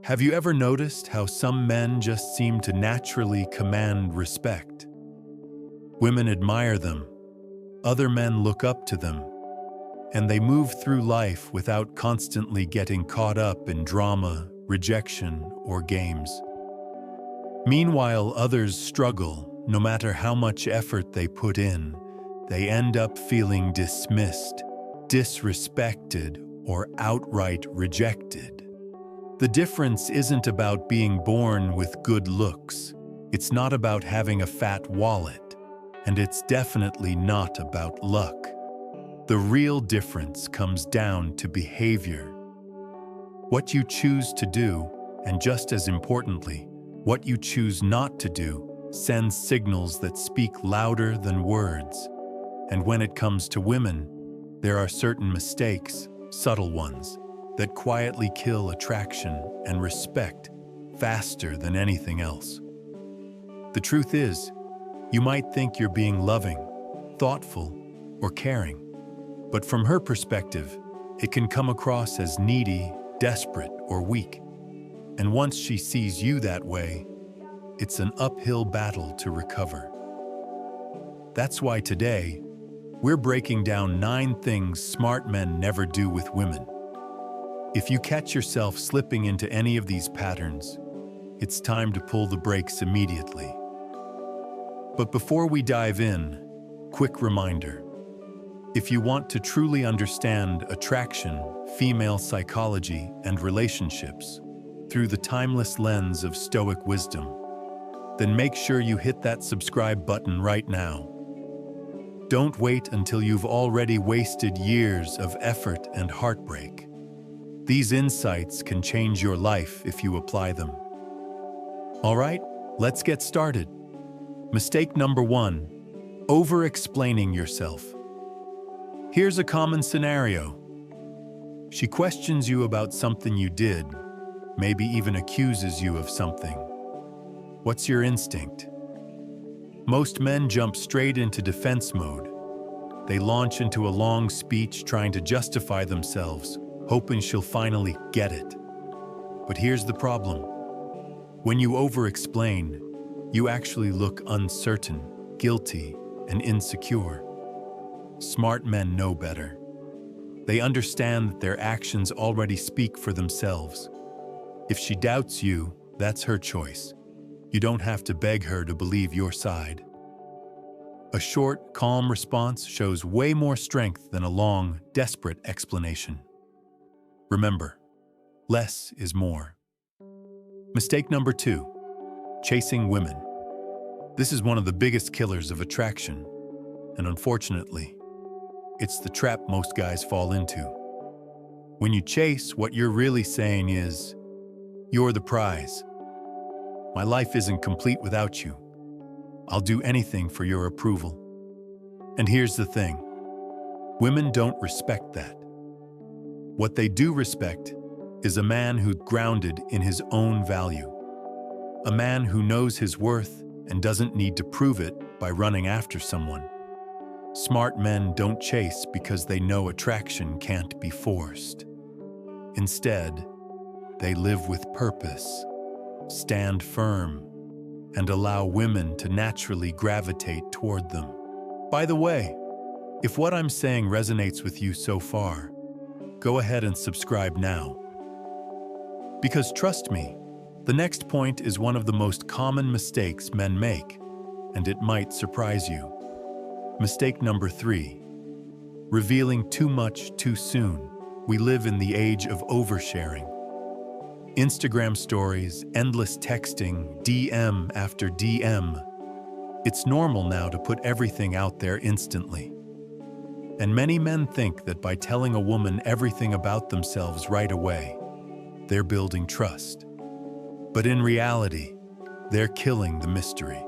Have you ever noticed how some men just seem to naturally command respect? Women admire them, other men look up to them, and they move through life without constantly getting caught up in drama, rejection, or games. Meanwhile, others struggle. No matter how much effort they put in, they end up feeling dismissed, disrespected, or outright rejected. The difference isn't about being born with good looks. It's not about having a fat wallet, and it's definitely not about luck. The real difference comes down to behavior. What you choose to do, and just as importantly, what you choose not to do, sends signals that speak louder than words. And when it comes to women, there are certain mistakes, subtle ones, that quietly kill attraction and respect faster than anything else. The truth is, you might think you're being loving, thoughtful, or caring, but from her perspective, it can come across as needy, desperate, or weak. And once she sees you that way, it's an uphill battle to recover. That's why today, we're breaking down 9 things smart men never do with women. If you catch yourself slipping into any of these patterns, it's time to pull the brakes immediately. But before we dive in, quick reminder. If you want to truly understand attraction, female psychology, and relationships through the timeless lens of Stoic wisdom, then make sure you hit that subscribe button right now. Don't wait until you've already wasted years of effort and heartbreak. These insights can change your life if you apply them. All right, let's get started. Mistake number 1, over-explaining yourself. Here's a common scenario. She questions you about something you did, maybe even accuses you of something. What's your instinct? Most men jump straight into defense mode. They launch into a long speech trying to justify themselves, hoping she'll finally get it. But here's the problem. When you over-explain, you actually look uncertain, guilty, and insecure. Smart men know better. They understand that their actions already speak for themselves. If she doubts you, that's her choice. You don't have to beg her to believe your side. A short, calm response shows way more strength than a long, desperate explanation. Remember, less is more. Mistake number 2, chasing women. This is one of the biggest killers of attraction, and unfortunately, it's the trap most guys fall into. When you chase, what you're really saying is, "You're the prize. My life isn't complete without you. I'll do anything for your approval." And here's the thing. Women don't respect that. What they do respect is a man who's grounded in his own value. A man who knows his worth and doesn't need to prove it by running after someone. Smart men don't chase because they know attraction can't be forced. Instead, they live with purpose, stand firm, and allow women to naturally gravitate toward them. By the way, if what I'm saying resonates with you so far, go ahead and subscribe now. Because trust me, the next point is one of the most common mistakes men make, and it might surprise you. Mistake number 3, revealing too much too soon. We live in the age of oversharing. Instagram stories, endless texting, DM after DM. It's normal now to put everything out there instantly. And many men think that by telling a woman everything about themselves right away, they're building trust. But in reality, they're killing the mystery.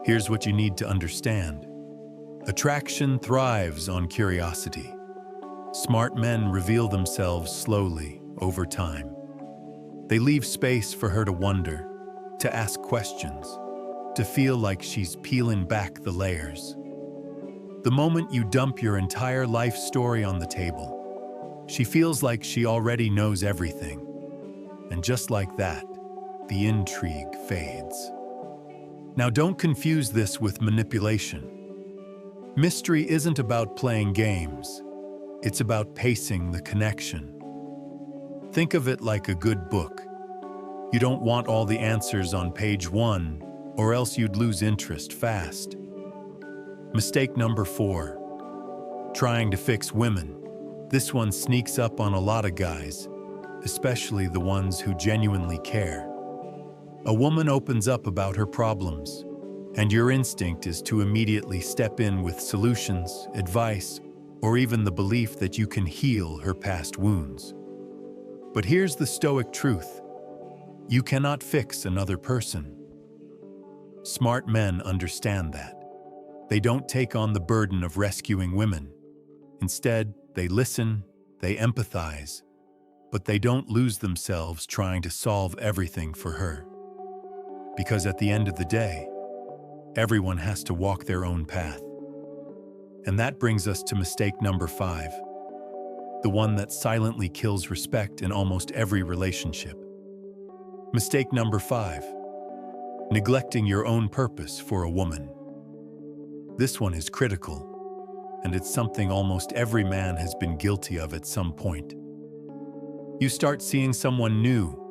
Here's what you need to understand. Attraction thrives on curiosity. Smart men reveal themselves slowly, over time. They leave space for her to wonder, to ask questions, to feel like she's peeling back the layers. The moment you dump your entire life story on the table, she feels like she already knows everything. And just like that, the intrigue fades. Now don't confuse this with manipulation. Mystery isn't about playing games. It's about pacing the connection. Think of it like a good book. You don't want all the answers on page 1, or else you'd lose interest fast. Mistake number 4. Trying to fix women. This one sneaks up on a lot of guys, especially the ones who genuinely care. A woman opens up about her problems, and your instinct is to immediately step in with solutions, advice, or even the belief that you can heal her past wounds. But here's the Stoic truth. You cannot fix another person. Smart men understand that. They don't take on the burden of rescuing women. Instead, they listen, they empathize, but they don't lose themselves trying to solve everything for her. Because at the end of the day, everyone has to walk their own path. And that brings us to mistake number 5, the one that silently kills respect in almost every relationship. Mistake number 5, neglecting your own purpose for a woman. This one is critical, and it's something almost every man has been guilty of at some point. You start seeing someone new,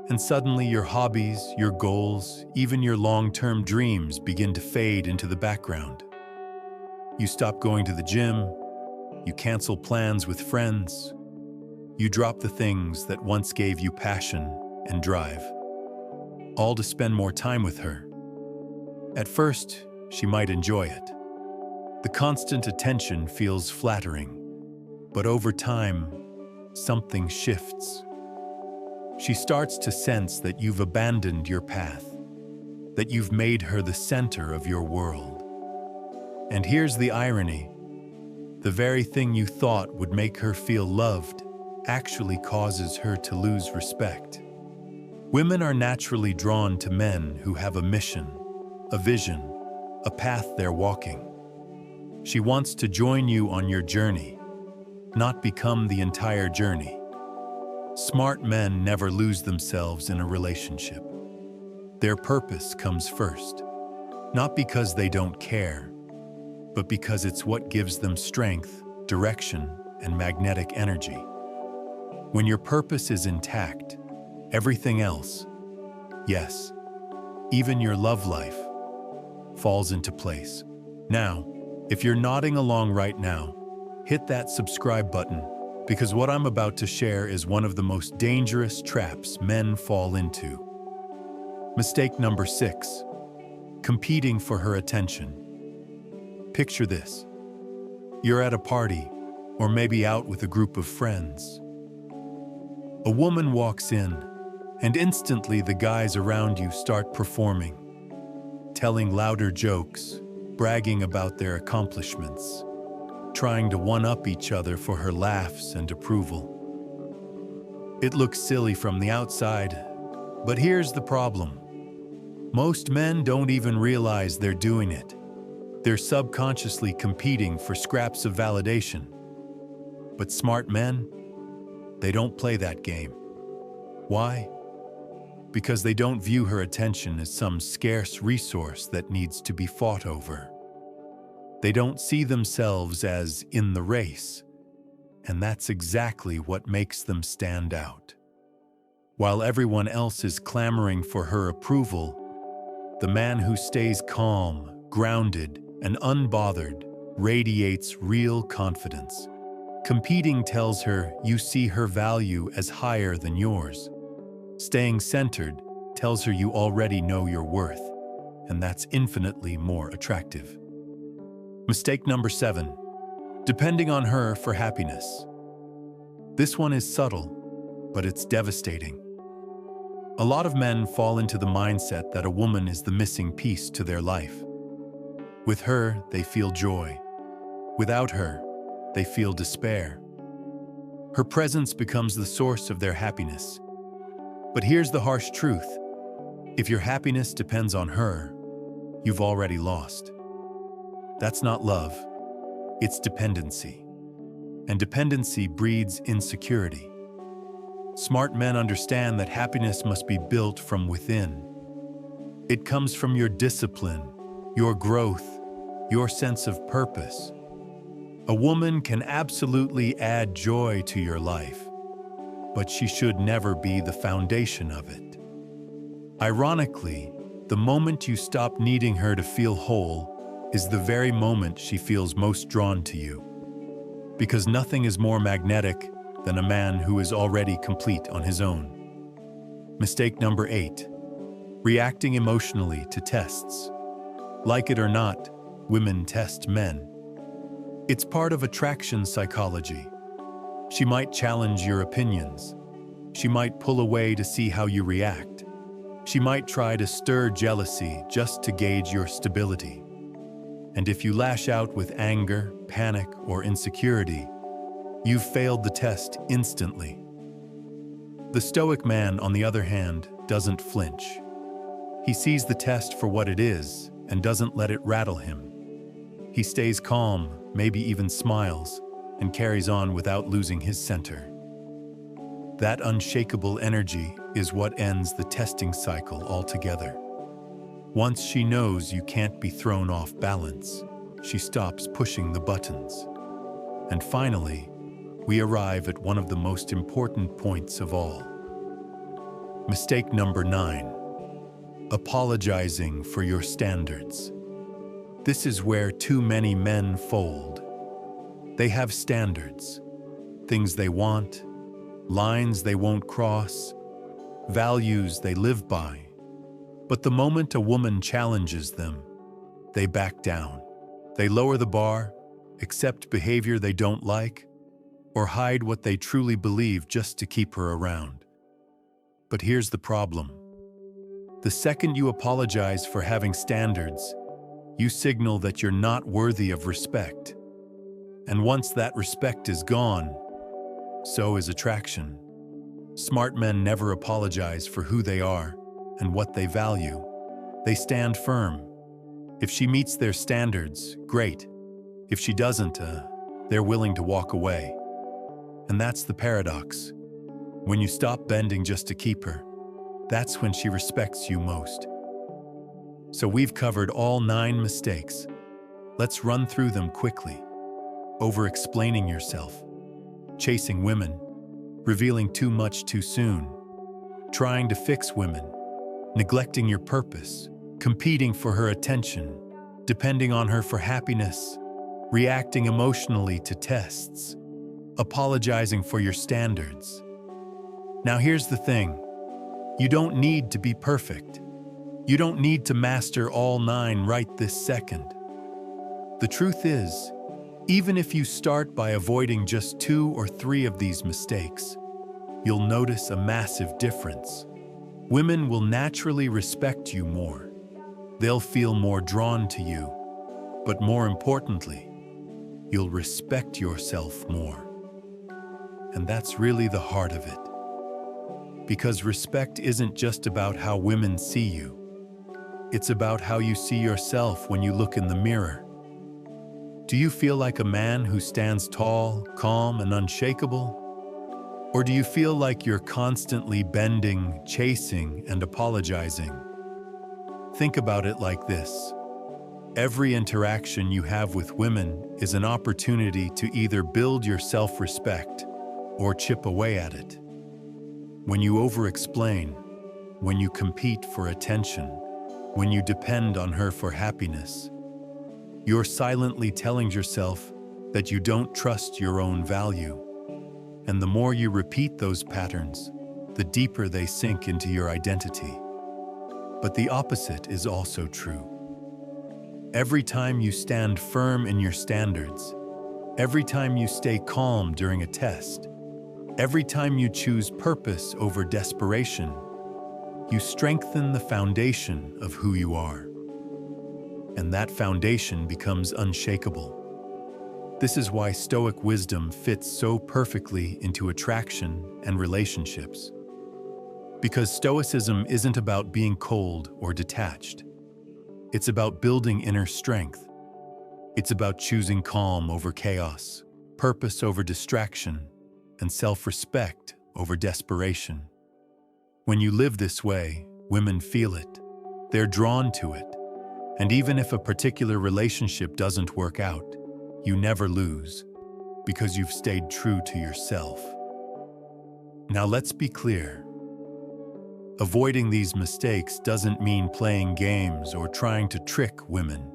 and suddenly your hobbies, your goals, even your long-term dreams begin to fade into the background. You stop going to the gym, you cancel plans with friends, you drop the things that once gave you passion and drive, all to spend more time with her. At first, she might enjoy it. The constant attention feels flattering, but over time, something shifts. She starts to sense that you've abandoned your path, that you've made her the center of your world. And here's the irony. The very thing you thought would make her feel loved actually causes her to lose respect. Women are naturally drawn to men who have a mission, a vision, a path they're walking. She wants to join you on your journey, not become the entire journey. Smart men never lose themselves in a relationship. Their purpose comes first, not because they don't care, but because it's what gives them strength, direction, and magnetic energy. When your purpose is intact, everything else, yes, even your love life, falls into place. Now, if you're nodding along right now, hit that subscribe button, because what I'm about to share is one of the most dangerous traps men fall into. Mistake number 6, competing for her attention. Picture this. You're at a party, or maybe out with a group of friends. A woman walks in, and instantly the guys around you start performing, telling louder jokes, bragging about their accomplishments, trying to one-up each other for her laughs and approval. It looks silly from the outside, but here's the problem. Most men don't even realize they're doing it. They're subconsciously competing for scraps of validation. But smart men, they don't play that game. Why? Because they don't view her attention as some scarce resource that needs to be fought over. They don't see themselves as in the race, and that's exactly what makes them stand out. While everyone else is clamoring for her approval, the man who stays calm, grounded, and unbothered radiates real confidence. Competing tells her you see her value as higher than yours. Staying centered tells her you already know your worth, and that's infinitely more attractive. Mistake number 7, depending on her for happiness. This one is subtle, but it's devastating. A lot of men fall into the mindset that a woman is the missing piece to their life. With her, they feel joy. Without her, they feel despair. Her presence becomes the source of their happiness. But here's the harsh truth. If your happiness depends on her, you've already lost. That's not love, it's dependency. And dependency breeds insecurity. Smart men understand that happiness must be built from within. It comes from your discipline, your growth, your sense of purpose. A woman can absolutely add joy to your life, but she should never be the foundation of it. Ironically, the moment you stop needing her to feel whole is the very moment she feels most drawn to you. Because nothing is more magnetic than a man who is already complete on his own. Mistake number 8. Reacting emotionally to tests. Like it or not, women test men. It's part of attraction psychology. She might challenge your opinions. She might pull away to see how you react. She might try to stir jealousy just to gauge your stability. And if you lash out with anger, panic, or insecurity, you've failed the test instantly. The Stoic man, on the other hand, doesn't flinch. He sees the test for what it is and doesn't let it rattle him. He stays calm, maybe even smiles, and carries on without losing his center. That unshakable energy is what ends the testing cycle altogether. Once she knows you can't be thrown off balance, she stops pushing the buttons. And finally, we arrive at one of the most important points of all. Mistake number 9. Apologizing for your standards. This is where too many men fold. They have standards, things they want, lines they won't cross, values they live by. But the moment a woman challenges them, they back down. They lower the bar, accept behavior they don't like, or hide what they truly believe just to keep her around. But here's the problem. The second you apologize for having standards, you signal that you're not worthy of respect. And once that respect is gone, so is attraction. Smart men never apologize for who they are and what they value. They stand firm. If she meets their standards, great. If she doesn't, they're willing to walk away. And that's the paradox. When you stop bending just to keep her, that's when she respects you most. So we've covered all 9 mistakes. Let's run through them quickly. Over-explaining yourself, chasing women, revealing too much too soon, trying to fix women, neglecting your purpose, competing for her attention, depending on her for happiness, reacting emotionally to tests, apologizing for your standards. Now here's the thing. You don't need to be perfect. You don't need to master all 9 right this second. The truth is, even if you start by avoiding just 2 or 3 of these mistakes, you'll notice a massive difference. Women will naturally respect you more. They'll feel more drawn to you. But more importantly, you'll respect yourself more. And that's really the heart of it. Because respect isn't just about how women see you. It's about how you see yourself when you look in the mirror. Do you feel like a man who stands tall, calm, and unshakable? Or do you feel like you're constantly bending, chasing, and apologizing? Think about it like this. Every interaction you have with women is an opportunity to either build your self-respect or chip away at it. When you over-explain, when you compete for attention, when you depend on her for happiness, you're silently telling yourself that you don't trust your own value. And the more you repeat those patterns, the deeper they sink into your identity. But the opposite is also true. Every time you stand firm in your standards, every time you stay calm during a test, every time you choose purpose over desperation, you strengthen the foundation of who you are. And that foundation becomes unshakable. This is why Stoic wisdom fits so perfectly into attraction and relationships. Because Stoicism isn't about being cold or detached. It's about building inner strength. It's about choosing calm over chaos, purpose over distraction, and self-respect over desperation. When you live this way, women feel it. They're drawn to it. And even if a particular relationship doesn't work out, you never lose, because you've stayed true to yourself. Now let's be clear. Avoiding these mistakes doesn't mean playing games or trying to trick women.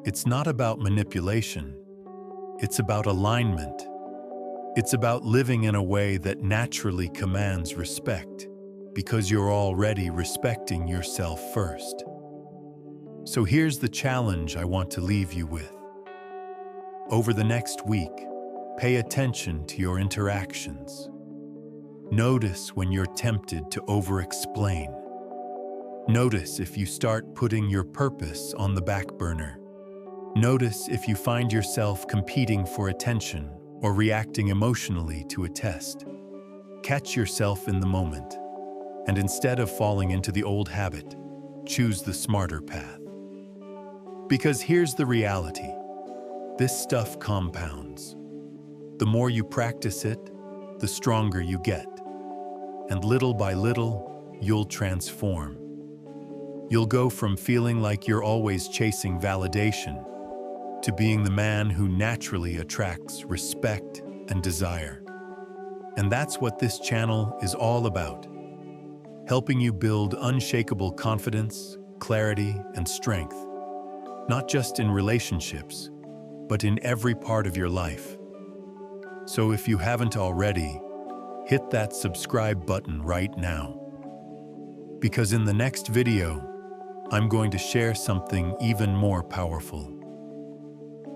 It's not about manipulation. It's about alignment. It's about living in a way that naturally commands respect, because you're already respecting yourself first. So here's the challenge I want to leave you with. Over the next week, pay attention to your interactions. Notice when you're tempted to over-explain. Notice if you start putting your purpose on the back burner. Notice if you find yourself competing for attention or reacting emotionally to a test. Catch yourself in the moment, and instead of falling into the old habit, choose the smarter path. Because here's the reality. This stuff compounds. The more you practice it, the stronger you get. And little by little, you'll transform. You'll go from feeling like you're always chasing validation to being the man who naturally attracts respect and desire. And that's what this channel is all about. Helping you build unshakable confidence, clarity, and strength. Not just in relationships, but in every part of your life. So if you haven't already, hit that subscribe button right now. Because in the next video, I'm going to share something even more powerful.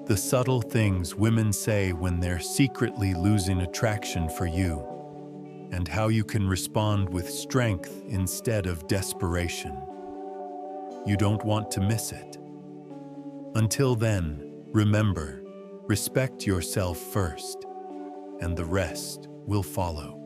The subtle things women say when they're secretly losing attraction for you, and how you can respond with strength instead of desperation. You don't want to miss it. Until then, remember, respect yourself first, and the rest will follow.